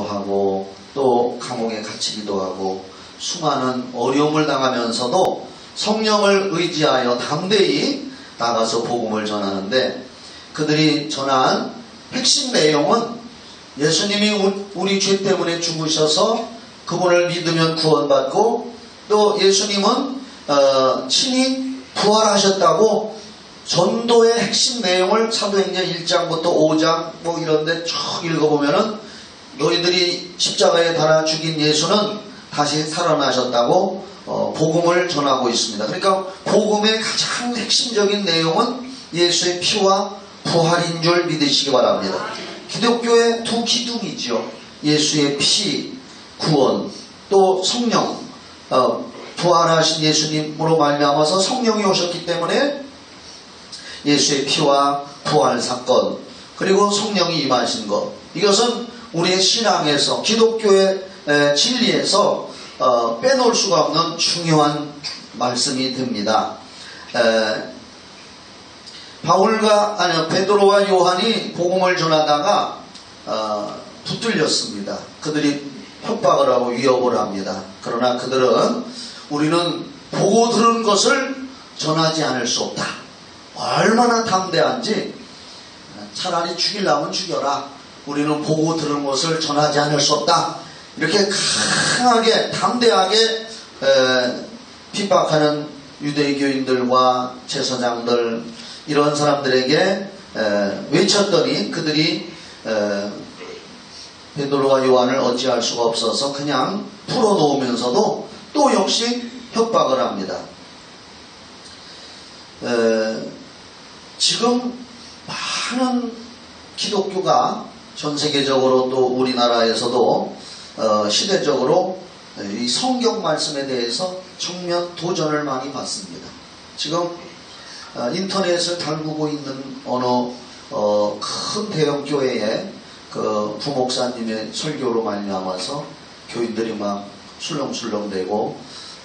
하고 또 감옥에 갇히기도 하고 수많은 어려움을 당하면서도 성령을 의지하여 담대히 나가서 복음을 전하는데, 그들이 전한 핵심 내용은 예수님이 우리 죄 때문에 죽으셔서 그분을 믿으면 구원받고, 또 예수님은 친히 부활하셨다고 전도의 핵심 내용을 사도행전 1장부터 5장 뭐 이런데 쭉 읽어보면은 너희들이 십자가에 달아 죽인 예수는 다시 살아나셨다고 복음을 전하고 있습니다. 그러니까 복음의 가장 핵심적인 내용은 예수의 피와 부활인 줄 믿으시기 바랍니다. 기독교의 두 기둥이죠. 예수의 피, 구원, 또 성령, 부활하신 예수님으로 말미암아서 성령이 오셨기 때문에 예수의 피와 부활 사건, 그리고 성령이 임하신 것, 이것은 우리의 신앙에서, 기독교의 진리에서 빼놓을 수가 없는 중요한 말씀이 됩니다. 베드로와 요한이 복음을 전하다가 붙들렸습니다. 그들이 협박을 하고 위협을 합니다. 그러나 그들은 우리는 보고 들은 것을 전하지 않을 수 없다. 얼마나 담대한지, 차라리 죽이려면 죽여라. 우리는 보고 들은 것을 전하지 않을 수 없다. 이렇게 강하게 담대하게 핍박하는 유대교인들과 제사장들, 이런 사람들에게 외쳤더니 그들이 베드로와 요한을 어찌할 수가 없어서 그냥 풀어놓으면서도 또 역시 협박을 합니다. 지금 많은 기독교가 전 세계적으로 또 우리나라에서도 시대적으로 이 성경 말씀에 대해서 정면 도전을 많이 받습니다. 지금 인터넷을 달구고 있는 어느 큰 대형 교회에 그 부목사님의 설교로 말미암아서 교인들이 막 술렁술렁대고,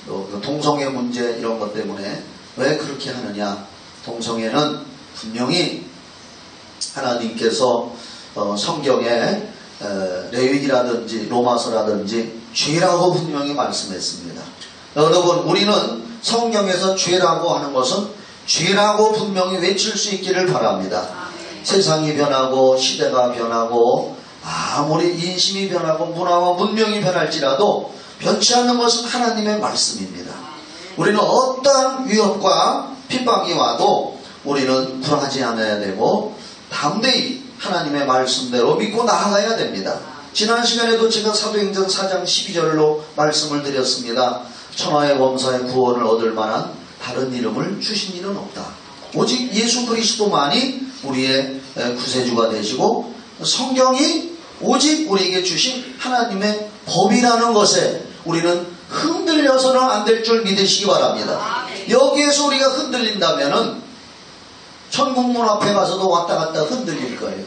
또 동성애 문제 이런 것 때문에 왜 그렇게 하느냐, 동성애는 분명히 하나님께서 성경에 레위기라든지 로마서라든지 죄라고 분명히 말씀했습니다. 여러분, 우리는 성경에서 죄라고 하는 것은 죄라고 분명히 외칠 수 있기를 바랍니다. 세상이 변하고 시대가 변하고 아무리 인심이 변하고 문화와 문명이 변할지라도 변치 않는 것은 하나님의 말씀입니다. 우리는 어떠한 위협과 핍박이 와도 우리는 굴하지 않아야 되고 담대히 하나님의 말씀대로 믿고 나아가야 됩니다. 지난 시간에도 제가 사도행전 4장 12절로 말씀을 드렸습니다. 천하의 범사의 구원을 얻을 만한 다른 이름을 주신 이는 없다. 오직 예수 그리스도만이 우리의 구세주가 되시고, 성경이 오직 우리에게 주신 하나님의 법이라는 것에 우리는 흔들려서는 안 될 줄 믿으시기 바랍니다. 여기에서 우리가 흔들린다면은 천국문 앞에 가서도 왔다 갔다 흔들릴 거예요.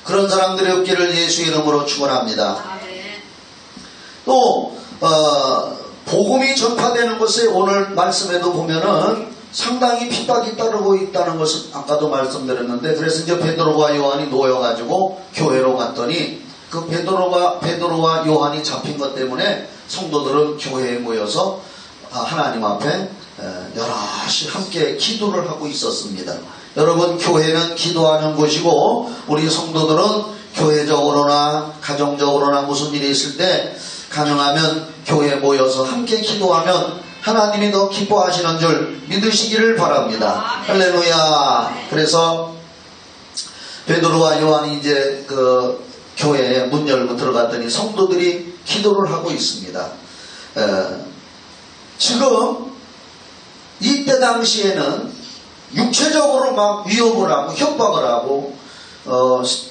그런 사람들의 없기를 예수 이름으로 축원합니다. 또 복음이 전파되는 것에 오늘 말씀에도 보면은 상당히 핍박이 따르고 있다는 것을 아까도 말씀드렸는데, 그래서 이제 베드로와 요한이 놓여가지고 교회로 갔더니 그 베드로와 요한이 잡힌 것 때문에 성도들은 교회에 모여서 하나님 앞에 여럿이 함께 기도를 하고 있었습니다. 여러분, 교회는 기도하는 곳이고 우리 성도들은 교회적으로나 가정적으로나 무슨 일이 있을 때 가능하면 교회에 모여서 함께 기도하면 하나님이 더 기뻐하시는 줄 믿으시기를 바랍니다. 할렐루야. 그래서 베드로와 요한이 이제 그 교회에 문 열고 들어갔더니 성도들이 기도를 하고 있습니다. 지금 이때 당시에는 육체적으로 막 위협을 하고 협박을 하고,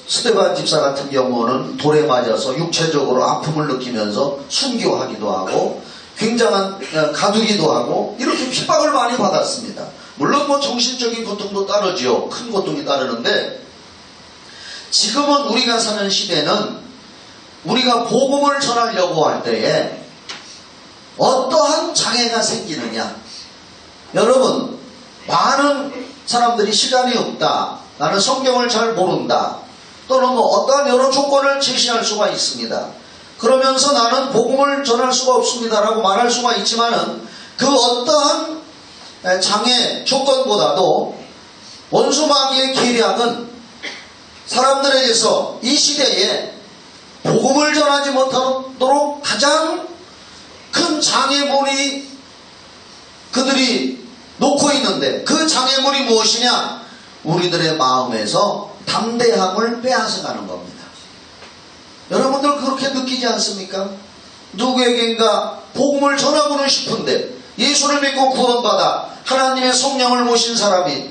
스데반 집사 같은 경우는 돌에 맞아서 육체적으로 아픔을 느끼면서 순교하기도 하고 굉장한 가두기도 하고 이렇게 핍박을 많이 받았습니다. 물론 뭐 정신적인 고통도 따르죠. 큰 고통이 따르는데, 지금은 우리가 사는 시대는 우리가 복음을 전하려고 할 때에 어떠한 장애가 생기느냐. 여러분, 많은 사람들이 시간이 없다, 나는 성경을 잘 모른다, 또는 뭐 어떠한 여러 조건을 제시할 수가 있습니다. 그러면서 나는 복음을 전할 수가 없습니다라고 말할 수가 있지만은 그 어떠한 장애 조건보다도 원수 마귀의 계략은 사람들에게서 이 시대에 복음을 전하지 못하도록 가장 큰 장애물이 그들이 놓고 있는데, 그 장애물이 무엇이냐? 우리들의 마음에서 담대함을 빼앗아가는 겁니다. 여러분들 그렇게 느끼지 않습니까? 누구에게인가 복음을 전하고는 싶은데, 예수를 믿고 구원받아 하나님의 성령을 모신 사람이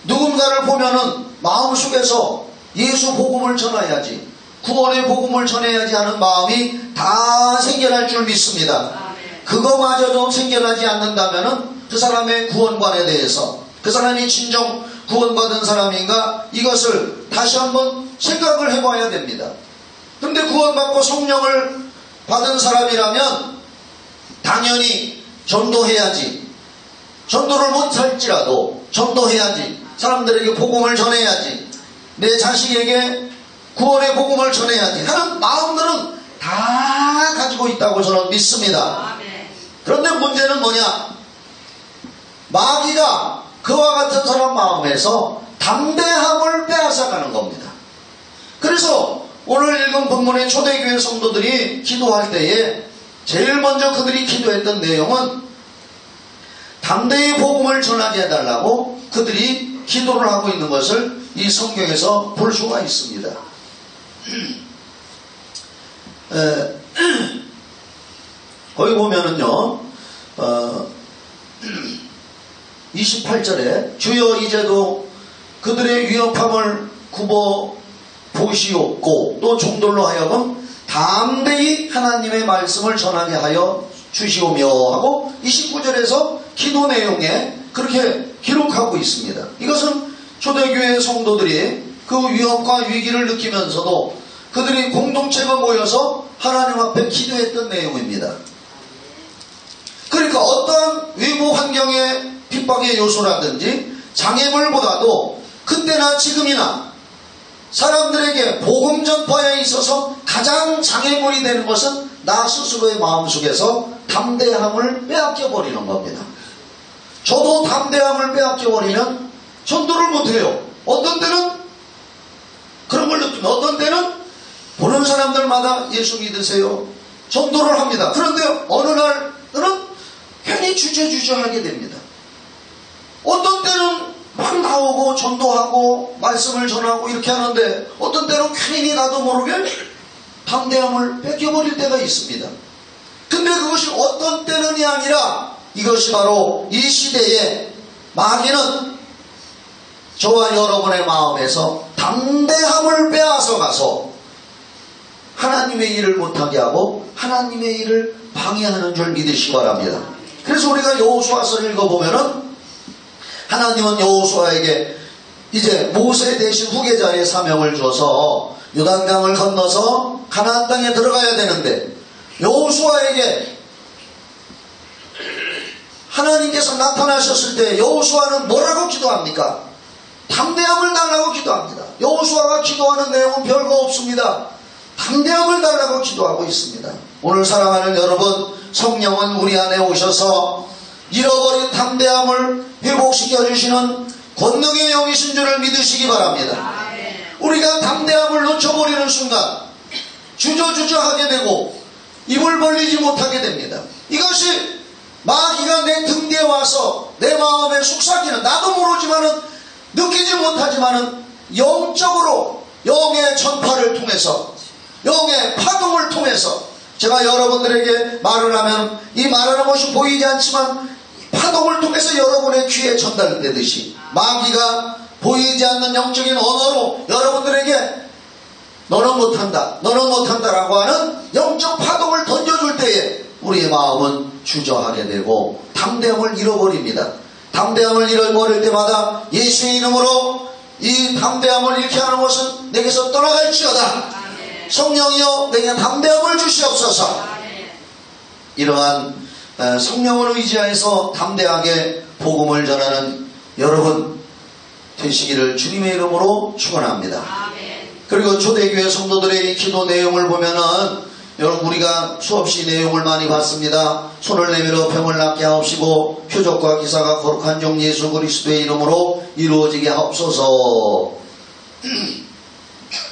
누군가를 보면은 마음속에서 예수 복음을 전해야지, 구원의 복음을 전해야지 하는 마음이 다 생겨날 줄 믿습니다. 그거마저도 생겨나지 않는다면은 그 사람의 구원관에 대해서, 그 사람이 진정 구원받은 사람인가, 이것을 다시 한번 생각을 해봐야 됩니다. 근데 구원받고 성령을 받은 사람이라면 당연히 전도해야지, 전도를 못할지라도 전도해야지, 사람들에게 복음을 전해야지, 내 자식에게 구원의 복음을 전해야지 하는 마음들은 다 가지고 있다고 저는 믿습니다. 그런데 문제는 뭐냐? 마귀가 그와 같은 사람 마음에서 담대함을 빼앗아가는 겁니다. 그래서 오늘 읽은 본문의 초대교회 성도들이 기도할 때에 제일 먼저 그들이 기도했던 내용은 담대히 복음을 전하게 해달라고 그들이 기도를 하고 있는 것을 이 성경에서 볼 수가 있습니다. 거기 보면은요, 28절에 주여 이제도 그들의 위협함을 굽어 보시옵고 또 종들로 하여금 담대히 하나님의 말씀을 전하게 하여 주시오며 하고 29절에서 기도 내용에 그렇게 기록하고 있습니다. 이것은 초대교회 성도들이 그 위협과 위기를 느끼면서도 그들이 공동체가 모여서 하나님 앞에 기도했던 내용입니다. 그러니까 어떠한 외부 환경의 핍박의 요소라든지 장애물보다도 그때나 지금이나 사람들에게 복음 전파에 있어서 가장 장애물이 되는 것은 나 스스로의 마음속에서 담대함을 빼앗겨버리는 겁니다. 저도 담대함을 빼앗겨버리면 전도를 못해요. 어떤 때는 그런 걸 느끼면, 어떤 때는 보는 사람들마다 예수 믿으세요, 전도를 합니다. 그런데 어느 날은 괜히 주저주저하게 됩니다. 어떤 때는 막 나오고 전도하고 말씀을 전하고 이렇게 하는데 어떤 때는 괜히 나도 모르게 담대함을 뺏겨버릴 때가 있습니다. 근데 그것이 어떤 때는이 아니라 이것이 바로 이 시대에 마귀는 저와 여러분의 마음에서 담대함을 빼앗아 가서 하나님의 일을 못하게 하고 하나님의 일을 방해하는 줄 믿으시기 바랍니다. 그래서 우리가 여호수아서를 읽어보면은 하나님은 여호수아에게 이제 모세 대신 후계자의 사명을 줘서 요단강을 건너서 가나안 땅에 들어가야 되는데 여호수아에게 하나님께서 나타나셨을 때 여호수아는 뭐라고 기도합니까? 담대함을 달라고 기도합니다. 여호수아가 기도하는 내용은 별거 없습니다. 담대함을 달라고 기도하고 있습니다. 오늘 사랑하는 여러분, 성령은 우리 안에 오셔서 잃어버린 담대함을 회복시켜 주시는 권능의 영이신 줄을 믿으시기 바랍니다. 우리가 담대함을 놓쳐버리는 순간 주저주저하게 되고 입을 벌리지 못하게 됩니다. 이것이 마귀가 내 등 뒤에 와서 내 마음에 속삭이는, 나도 모르지만은 느끼지 못하지만은 영적으로 영의 전파를 통해서, 영의 파동을 통해서 제가 여러분들에게 말을 하면 이 말하는 것이 보이지 않지만 파동을 통해서 여러분의 귀에 전달되듯이 마귀가 보이지 않는 영적인 언어로 여러분들에게 너는 못한다, 너는 못한다라고 하는 영적 파동을 던져줄 때에 우리의 마음은 주저하게 되고 담대함을 잃어버립니다. 담대함을 잃어버릴 때마다 예수의 이름으로 이 담대함을 잃게 하는 것은 내게서 떠나갈지어다. 성령이여 내게 담대함을 주시옵소서. 이러한 성령을 의지하여서 담대하게 복음을 전하는 여러분 되시기를 주님의 이름으로 축원합니다. 그리고 초대교회 성도들의 이 기도 내용을 보면은 여러분 우리가 수없이 내용을 많이 봤습니다. 손을 내밀어 병을 낫게 하옵시고 표적과 기사가 거룩한 종 예수 그리스도의 이름으로 이루어지게 하옵소서.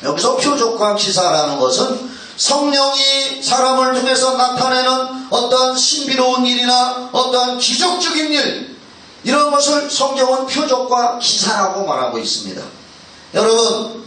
여기서 표적과 기사라는 것은 성령이 사람을 통해서 나타내는 어떠한 신비로운 일이나 어떠한 기적적인 일, 이런 것을 성경은 표적과 기사라고 말하고 있습니다. 여러분,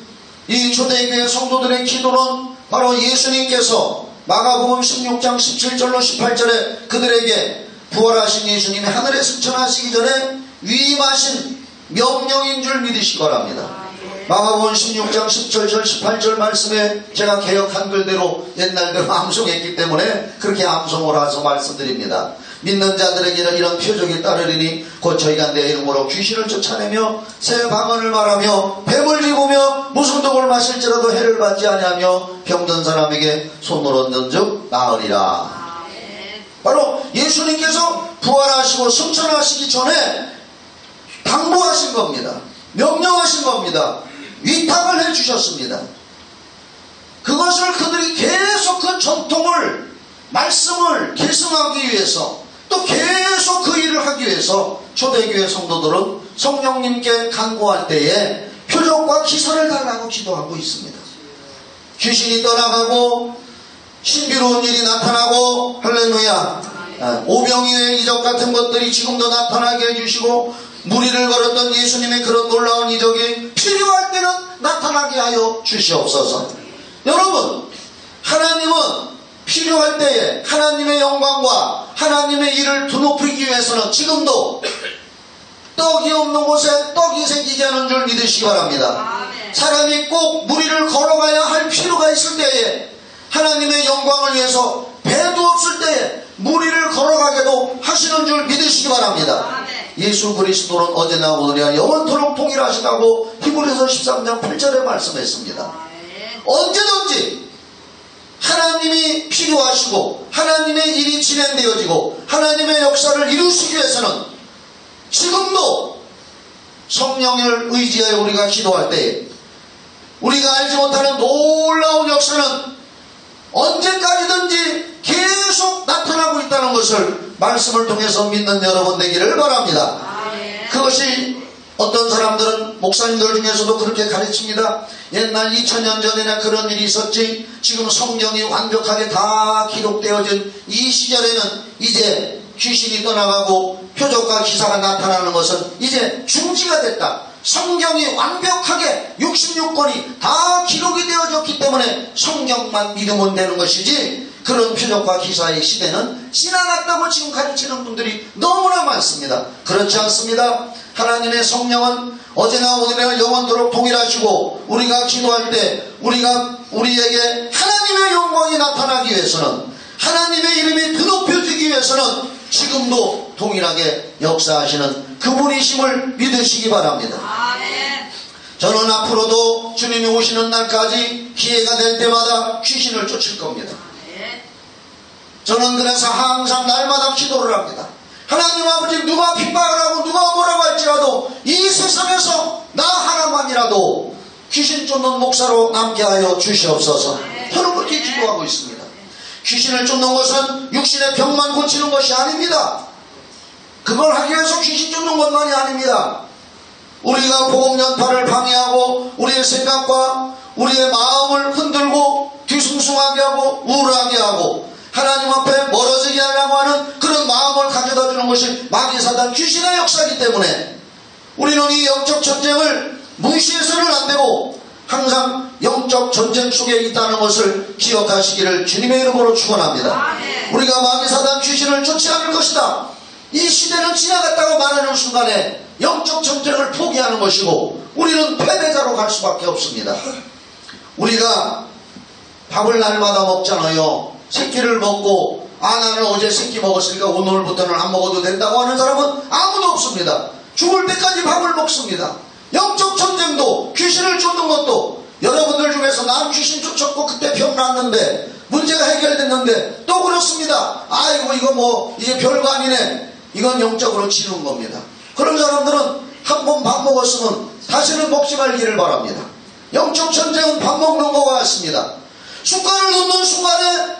이 초대교회 성도들의 기도는 바로 예수님께서 마가복음 16장 17절로 18절에 그들에게 부활하신 예수님이 하늘에 승천하시기 전에 위임하신 명령인 줄 믿으시기 바랍니다. 마가복음 16장 17절 18절 말씀에 제가 개역 한글대로 옛날대로 암송했기 때문에 그렇게 암송을 해서 말씀드립니다. 믿는 자들에게는 이런 표적이 따르리니 곧 저희가 내 이름으로 귀신을 쫓아내며 새 방언을 말하며 뱀을 집으며 무슨 독을 마실지라도 해를 받지 아니하며 병든 사람에게 손을 얹은 즉 나으리라. 바로 예수님께서 부활하시고 승천하시기 전에 당부하신 겁니다. 명령하신 겁니다. 위탁을 해주셨습니다. 그것을 그들이 계속 그 전통을, 말씀을 계승하기 위해서, 또 계속 그 일을 하기 위해서 초대교회 성도들은 성령님께 간구할 때에 표적과 기사를 달라고 기도하고 있습니다. 귀신이 떠나가고 신비로운 일이 나타나고, 할렐루야, 오병이의 이적 같은 것들이 지금도 나타나게 해주시고, 무리를 걸었던 예수님의 그런 놀라운 이적이 필요할 때는 나타나게 하여 주시옵소서. 여러분, 하나님은 필요할 때에 하나님의 영광과 하나님의 일을 드높이기 위해서는 지금도 떡이 없는 곳에 떡이 생기게 하는 줄 믿으시기 바랍니다. 사람이 꼭 무리를 걸어가야 할 필요가 있을 때에, 하나님의 영광을 위해서 배도 없을 때에 무리를 걸어가게도 하시는 줄 믿으시기 바랍니다. 예수 그리스도는 어제나 오늘이나 영원토록 동일하시다고 히브리서 13장 8절에 말씀했습니다. 언제든지 하나님이 필요하시고 하나님의 일이 진행되어지고 하나님의 역사를 이루시기 위해서는 지금도 성령을 의지하여 우리가 기도할 때 우리가 알지 못하는 놀라운 역사는 언제까지든지 계속 나타나고 있다는 것을 말씀을 통해서 믿는 여러분 되기를 바랍니다. 그것이 어떤 사람들은 목사님들 중에서도 그렇게 가르칩니다. 옛날 2000년 전에나 그런 일이 있었지, 지금 성경이 완벽하게 다 기록되어진 이 시절에는 이제 귀신이 떠나가고 표적과 기사가 나타나는 것은 이제 중지가 됐다. 성경이 완벽하게 66권이 다 기록이 되어졌기 때문에 성경만 믿으면 되는 것이지, 그런 표적과 기사의 시대는 지나갔다고 지금 가르치는 분들이 너무나 많습니다. 그렇지 않습니다. 하나님의 성령은 어제나 오늘이나 영원토록 동일하시고, 우리가 기도할 때 우리에게 하나님의 영광이 나타나기 위해서는, 하나님의 이름이 드높여지기 위해서는 지금도 동일하게 역사하시는 그분이심을 믿으시기 바랍니다. 저는 앞으로도 주님이 오시는 날까지 기회가 될 때마다 귀신을 쫓을 겁니다. 저는 그래서 항상 날마다 기도를 합니다. 하나님 아버지, 누가 핍박을 하고 누가 뭐라고 할지라도 이 세상에서 나 하나만이라도 귀신 쫓는 목사로 남게 하여 주시옵소서. 저는 그렇게 기도하고 있습니다. 귀신을 쫓는 것은 육신의 병만 고치는 것이 아닙니다. 그걸 하기 위해서 귀신 쫓는 것만이 아닙니다. 우리가 복음 전파를 방해하고 우리의 생각과 우리의 마음을 흔들고 뒤숭숭하게 하고 우울하게 하고 하나님 앞에 멀어지게 하려고 하는 그런 마음을 가져다 주는 것이 마귀사단 귀신의 역사이기 때문에 우리는 이 영적 전쟁을 무시해서는 안 되고 항상 영적 전쟁 속에 있다는 것을 기억하시기를 주님의 이름으로 축원합니다. 우리가 마귀사단 귀신을 쫓지 않을 것이다. 이 시대는 지나갔다고 말하는 순간에 영적 전쟁을 포기하는 것이고 우리는 패배자로 갈 수밖에 없습니다. 우리가 밥을 날마다 먹잖아요. 새끼를 먹고 나는 어제 새끼 먹었으니까 오늘부터는 안 먹어도 된다고 하는 사람은 아무도 없습니다. 죽을 때까지 밥을 먹습니다. 영적 전쟁도 귀신을 쫓는 것도 여러분들 중에서 난 귀신 쫓았고 그때 병 났는데 문제가 해결됐는데 또 그렇습니다. 아이고 이거 뭐 이게 별거 아니네. 이건 영적으로 치는 겁니다. 그런 사람들은 한 번 밥 먹었으면 다시는 먹지 말기를 바랍니다. 영적 전쟁은 밥 먹는 것과 같습니다. 숟갈을 넣는 순간에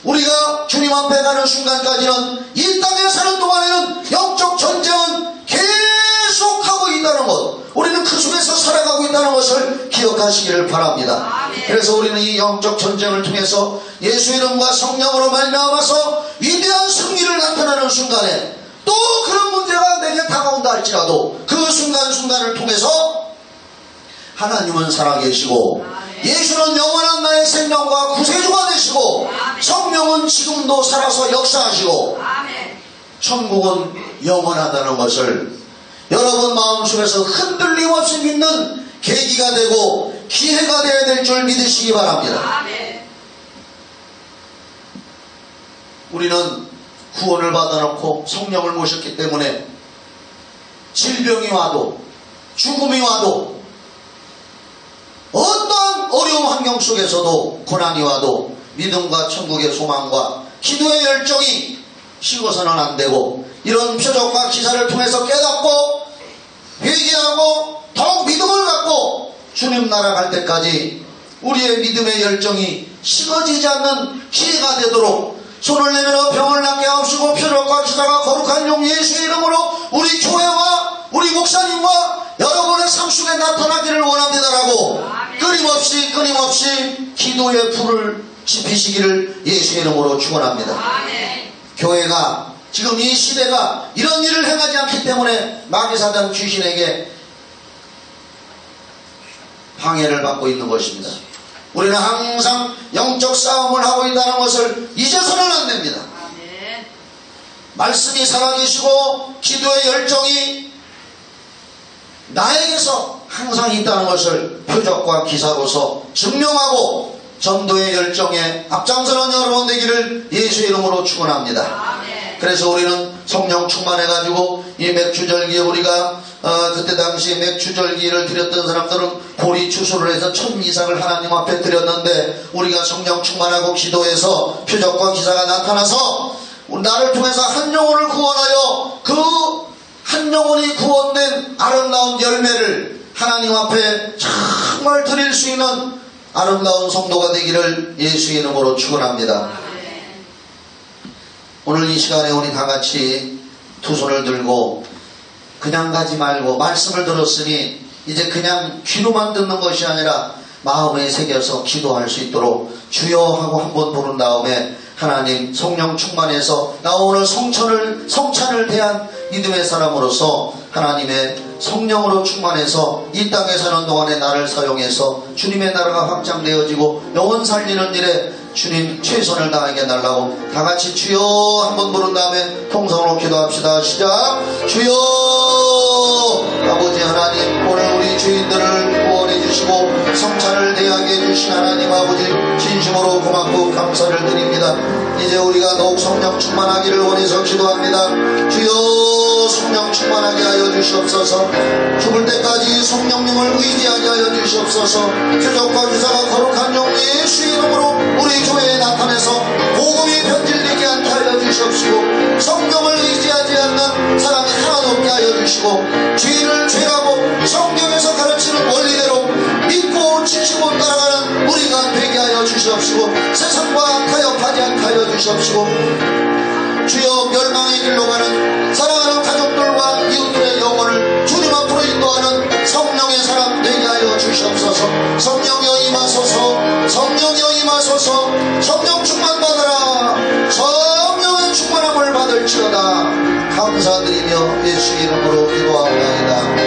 우리가 주님 앞에 가는 순간까지는 이 땅에 사는 동안에는 영적 전쟁은 계속하고 있다는 것, 우리는 그 속에서 살아가고 있다는 것을 기억하시기를 바랍니다. 그래서 우리는 이 영적 전쟁을 통해서 예수 이름과 성령으로 말미암아서 위대한 승리를 나타나는 순간에 또 그런 문제가 내게 다가온다 할지라도 그 순간순간을 통해서 하나님은 살아계시고 예수는 영원한 나의 생명과 구세주가 되시고 성령은 지금도 살아서 역사하시고 천국은 영원하다는 것을 여러분 마음속에서 흔들림 없이 믿는 계기가 되고 기회가 되어야 될 줄 믿으시기 바랍니다. 우리는 구원을 받아놓고 성령을 모셨기 때문에 질병이 와도 죽음이 와도 어떠한 어려운 환경 속에서도 고난이 와도 믿음과 천국의 소망과 기도의 열정이 식어서는 안 되고 이런 표적과 기사를 통해서 깨닫고 회개하고 더욱 믿음을 갖고 주님 나라 갈 때까지 우리의 믿음의 열정이 식어지지 않는 기회가 되도록 손을 내밀어 병을 낫게 하옵시고 표적과 기사가 거룩한 용 예수의 이름으로 우리 교회와 우리 목사님과 여러분의 삶 속에 나타나기를 원합니다라고 끊임없이 기도의 불을 지피시기를 예수의 이름으로 축원합니다. 교회가 지금 이 시대가 이런 일을 행하지 않기 때문에 마귀사단 귀신에게 방해를 받고 있는 것입니다. 우리는 항상 영적 싸움을 하고 있다는 것을 잊어서는 안 됩니다. 말씀이 살아계시고 기도의 열정이 나에게서 항상 있다는 것을 표적과 기사로서 증명하고 전도의 열정에 앞장서는 여러분 되기를 예수의 이름으로 축원합니다. 그래서 우리는 성령 충만해가지고 이 맥주절기에 우리가 그때 당시 맥주절기를 드렸던 사람들은 보리 추수를 해서 1000 이상을 하나님 앞에 드렸는데 우리가 성령 충만하고 기도해서 표적과 기사가 나타나서 나를 통해서 한 영혼을 구원하여 그 한 영혼이 구원된 아름다운 열매를 하나님 앞에 정말 드릴 수 있는 아름다운 성도가 되기를 예수의 이름으로 축원합니다. 오늘 이 시간에 우리 다같이 두 손을 들고 그냥 가지 말고 말씀을 들었으니 이제 그냥 귀로만 듣는 것이 아니라 마음에 새겨서 기도할 수 있도록 주여 하고 한번 부른 다음에 하나님 성령 충만해서 나 오늘 성찬을 대한 믿음의 사람으로서 하나님의 성령으로 충만해서 이 땅에 사는 동안에 나를 사용해서 주님의 나라가 확장되어지고 영원 살리는 일에 주님 최선을 다하게 해달라고 다같이 주여 한번 부른 다음에 통성으로 기도합시다. 시작. 주여 아버지 하나님, 오늘 우리 주인들을 구원해 주시고 성찬을 대하게 해주신 하나님 아버지 진심으로 고맙고 감사를 드립니다. 이제 우리가 더욱 성령 충만하기를 원해서 기도합니다. 주여 성령 충만하게 하여 주시옵소서. 죽을 때까지 성령님을 의지하게 하여 주시옵소서. 표적과 기사가 거룩한 용 예수의 이름으로 우리 교회에 나타내서 복음이 변질되게 않게 하여 주시옵시고 성경을 의지하지 않는 사람이 하나도 없게 하여 주시고 죄를 죄라고 성경에서 가르치는 원리대로 믿고 지키고 따라가는 우리가 되게 하여 주시옵시고 세상과 타협하지 않게 하여 주시옵시고 주여 멸망의 길로 가는 사랑하는 가족들과 이웃들의 영혼을 주님 앞으로 인도하는 성령의 사람 되게 하여 주시옵소서. 성령여 임하소서. 성령여 임하소서. 성령 충만 받아라. 성령의 충만함을 받을지어다. 감사드리며 예수 이름으로 기도하옵나이다.